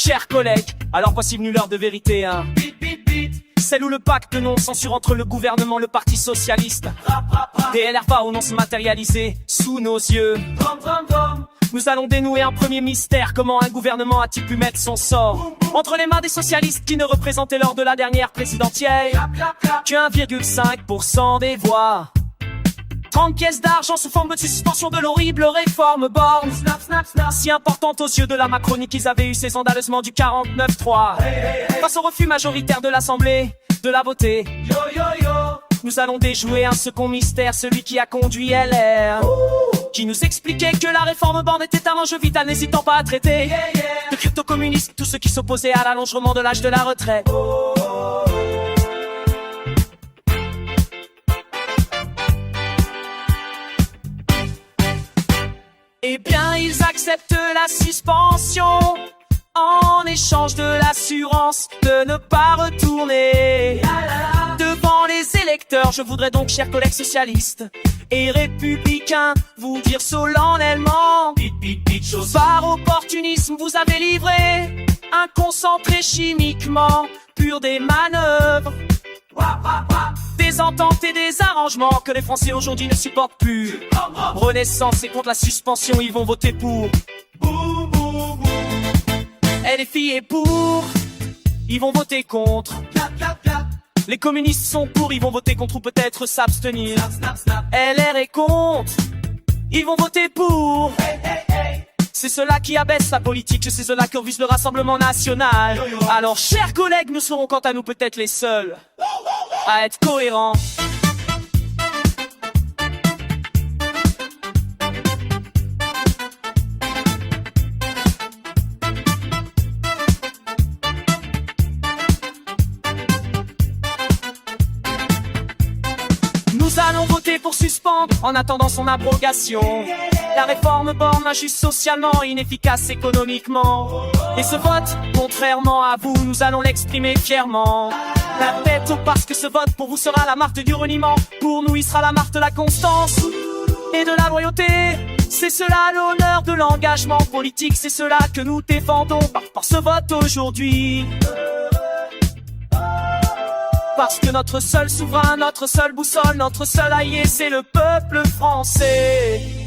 Chers collègues, alors voici venue l'heure de vérité, hein. Celle où le pacte de non-censure entre le gouvernement et le parti socialiste. DLR va ou non se matérialiser sous nos yeux. Nous allons dénouer un premier mystère. Comment un gouvernement a-t-il pu mettre son sort entre les mains des socialistes qui ne représentaient lors de la dernière présidentielle que 1,5% des voix. 30 pièces d'argent sous forme de suspension de l'horrible réforme Borne, si importante aux yeux de la Macronie qu'ils avaient eu ces scandaleusement du 49-3. Face au refus majoritaire de l'Assemblée de la voter, nous allons déjouer un second mystère, celui qui a conduit LR, qui nous expliquait que la réforme Borne était un enjeu vital, n'hésitant pas à traiter de crypto-communistes tous ceux qui s'opposaient à l'allongement de l'âge de la retraite. Eh bien, ils acceptent la suspension en échange de l'assurance de ne pas retourner devant les électeurs. Je voudrais donc, chers collègues socialistes et républicains, vous dire solennellement, par opportunisme, vous avez livré un concentré chimiquement pur des manœuvres, des ententes et des arrangements que les Français aujourd'hui ne supportent plus. Renaissance et contre la suspension, ils vont voter pour. Et les filles est pour, ils vont voter contre. Les communistes sont pour, ils vont voter contre ou peut-être s'abstenir. LR est contre, ils vont voter pour. C'est cela qui abaisse la politique, c'est cela qui refuse le Rassemblement national. Alors, chers collègues, nous serons quant à nous peut-être les seuls à être cohérents. Nous allons voter pour suspendre en attendant son abrogation. La réforme Borne injuste socialement, inefficace économiquement. Et ce vote, contrairement à vous, nous allons l'exprimer fièrement. La tête haute parce que ce vote pour vous sera la marque du reniement. Pour nous il sera la marque de la constance et de la loyauté. C'est cela l'honneur de l'engagement politique, c'est cela que nous défendons par ce vote aujourd'hui. Parce que notre seul souverain, notre seule boussole, notre seul allié, c'est le peuple français.